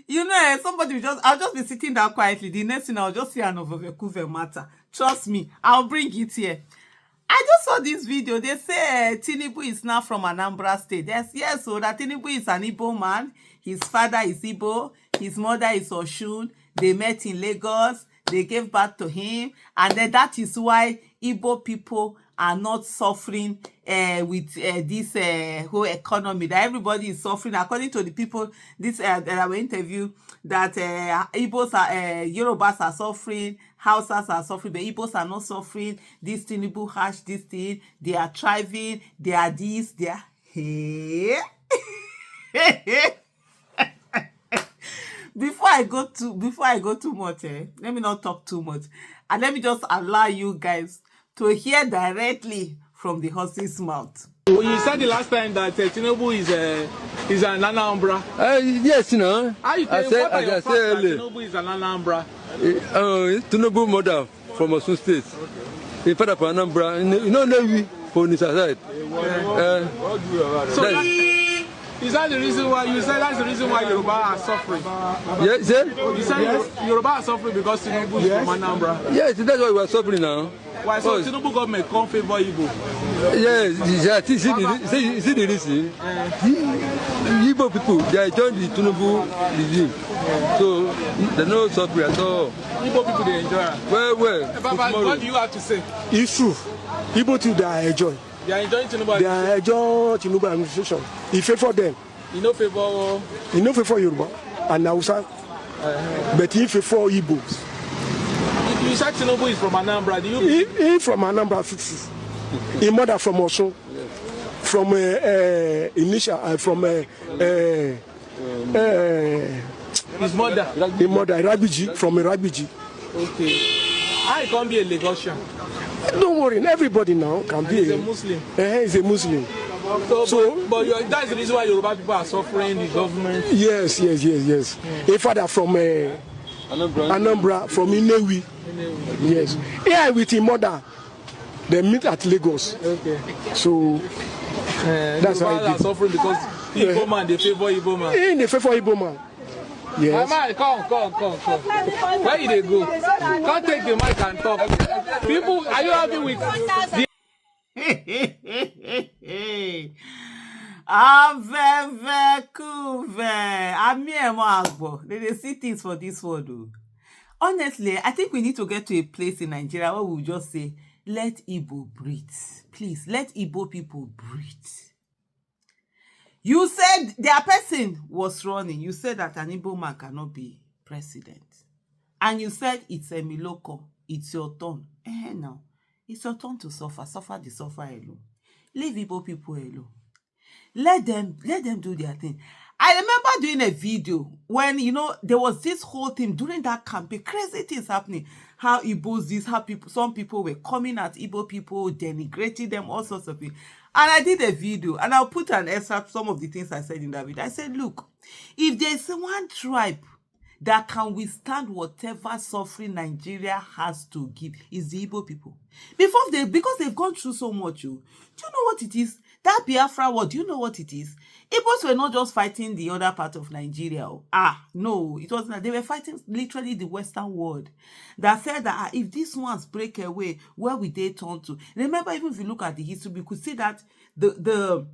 You know, somebody will I'll just be sitting down quietly. The next thing I'll just see an Ovevekuve matter. Trust me, I'll bring it here. I just saw this video. They say Tinubu is now from Anambra State. Yes, so that Tinubu is an Igbo man. His father is Igbo. His mother is Oshun. They met in Lagos. They gave birth to him. And then that is why Igbo people are not suffering with this whole economy. That everybody is suffering. According to the people that I were interviewed, that Igbos are, Yorubas are suffering, Hausas are suffering, but Igbos are not suffering. This Tinubu hash this thing. They are thriving. They are this. They are hey. Before I go too much, let me not talk too much, and let me just allow you guys to hear directly from the horse's mouth. Well, you said the last time that Tinubu is an Anambra. Yes, you know. How you tell what are your facts that Tinubu is an Anambra? Tinubu mother from Osun State. In father from Anambra. You know, Levi from his side. So is that the reason why you said that's the reason why Yoruba are suffering? Yes, sir? You said yes. Yoruba are suffering because Tinubu is from Anambra. Yes, that's why we are suffering now. Why? So Tinubu government can't favor Igbo? Yes, see the reason. Igbo people, they enjoy the Tinubu regime. So they no suffering at all. Igbo people, they enjoy. Well. Baba, what do you have to say? It's true. Igbo too, they enjoy. They are enjoying Tinubu. They are enjoying Tinubu administration. He favor them. He no favor. He no favor Yoruba and Hausa, but he favor Igbos. You said Tinubu is from Anambra. Do you? He from Anambra 60. His mother from Osun, from his mother. His mother Rabiji from Rabiji. Okay. How it can't be a Lagosian? Don't worry, everybody now can be. He's a Muslim. He's a Muslim. So but that's the reason why Yoruba people are suffering the government. Yes. A father from Anambra from Inewi. Yes. Here with his mother, they meet at Lagos. Okay. So that's why they are suffering because Igbo man, they favor Igbo man. They favor Igbo man. Yes. Mama, come. Where did they go? Can't take the mic and talk. People, are you happy with the They see things for this world. Honestly, I think we need to get to a place in Nigeria where we'll just say, let Igbo breathe. Please, let Igbo people breathe. You said their person was running. You said that an Igbo man cannot be president. And you said it's a Miloko. It's your turn. Now, it's your turn to suffer. Suffer the suffer alone. Leave Igbo people alone. Let them do their thing. I remember doing a video when, you know, there was this whole thing during that campaign. Crazy things happening. How Igbos this, how some people were coming at Igbo people, denigrating them, all sorts of things. And I did a video, and I'll put an excerpt some of the things I said in that video. I said, look, if there's one tribe that can withstand whatever suffering Nigeria has to give, is the Igbo people. Because they've gone through so much. Do you know what it is? That Biafra war, do you know what it is? Igbos were not just fighting the other part of Nigeria. No, it wasn't. They were fighting literally the Western world. That said that if these ones break away, where will they turn to? Remember, even if you look at the history, we could see that the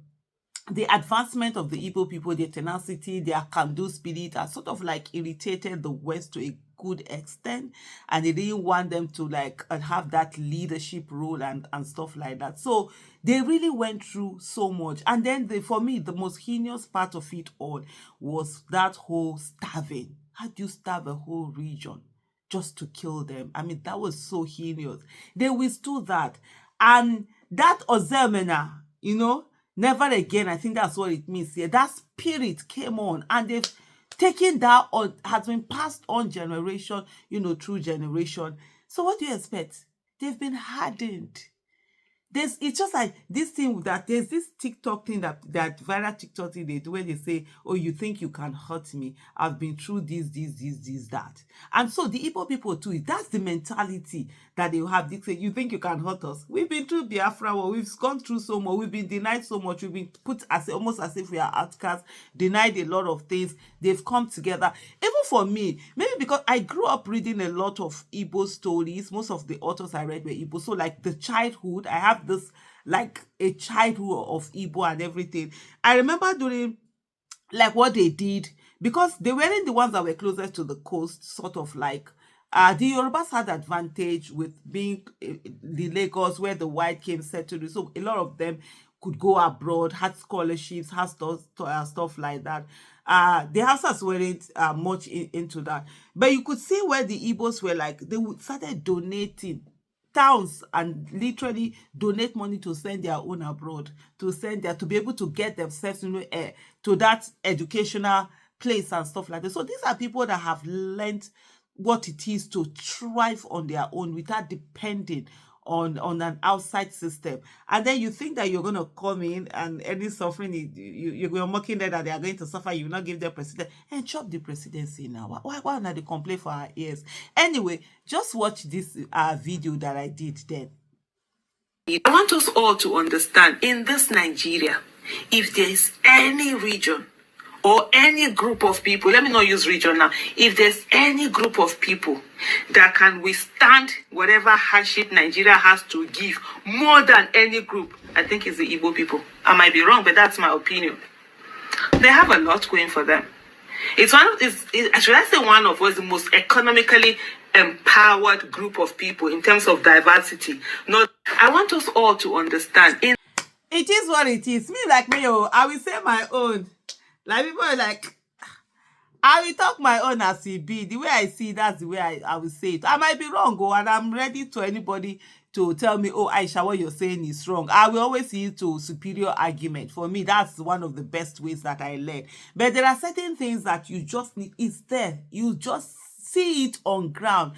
advancement of the Igbo people, their tenacity, their can-do spirit, are sort of like irritated the West to a good extent, and they didn't want them to like have that leadership role and stuff like that. So they really went through so much. And then for me, the most heinous part of it all was that whole starving. How do you starve a whole region just to kill them? I mean, that was so heinous. They withstood that. And that Ozemena, you know, never again, I think that's what it means here. That spirit came on, and they've taken that on, has been passed on generation, through generation. So what do you expect? They've been hardened. It's just like this thing that there's this TikTok thing that viral TikTok thing they do where they say, oh, you think you can hurt me? I've been through this, that. And so the Igbo people too, that's the mentality that they will have this. You think you can hurt us? We've been through Biafra war. We've gone through so much. We've been denied so much. We've been put as almost as if we are outcasts, denied a lot of things. They've come together. Even for me, maybe because I grew up reading a lot of Igbo stories. Most of the authors I read were Igbo. So like the childhood, I have this like a childhood of Igbo and everything. I remember during like what they did, because they weren't the ones that were closest to the coast, sort of like the Yorubas had advantage with being the Lagos where the white came settled. So a lot of them could go abroad, had scholarships, had stuff like that. The Hausas weren't much into that. But you could see where the Igbos were like, they started donating towns and literally donate money to send their own abroad, to send their, to be able to get themselves, to that educational place and stuff like that. So these are people that have learned what it is to thrive on their own without depending on an outside system. And then you think that you're going to come in and any suffering, you're mocking them that they are going to suffer, you will not give them president, and chop the presidency now. Why not they complain for our ears? Anyway, just watch this video that I did then. I want us all to understand, in this Nigeria, if there's any region or any group of people, let me not use region now, if there's any group of people that can withstand whatever hardship Nigeria has to give more than any group, I think it's the Igbo people. I might be wrong, but that's my opinion. They have a lot going for them. It's one of, should I say one of what's the most economically empowered group of people in terms of diversity. Not, I want us all to understand. It is what it is. Me like me, I will say my own. Like people are like, I will talk my own as it be. The way I see it, that's the way I will say it. I might be wrong, and I'm ready to anybody to tell me, oh, Aisha, what you're saying is wrong. I will always see it to superior argument. For me, that's one of the best ways that I learn. But there are certain things that you just need. It's there. You just see it on ground.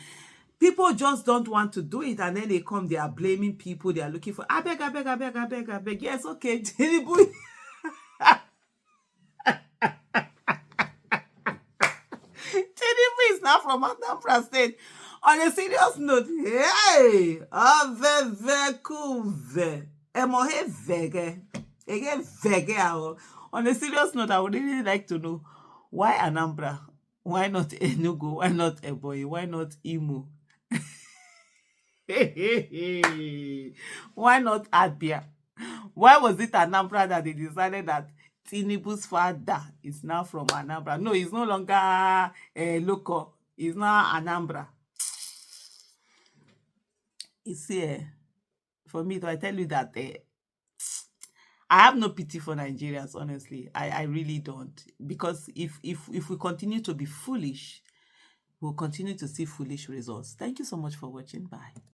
People just don't want to do it, and then they come, they are blaming people. They are looking for, I beg. Yes, okay, Tinubu. Tinubu is now from Anambra State. On a serious note, hey, on a serious note, I would really like to know why Anambra, why not Enugu, why not Ebonyi, why not Imo, why not Abia? Why was it Anambra that they decided that Tinubu's father is now from Anambra? No, he's no longer local. He's now Anambra. You see, for me, though, I tell you that I have no pity for Nigerians, honestly. I really don't. Because if we continue to be foolish, we'll continue to see foolish results. Thank you so much for watching. Bye.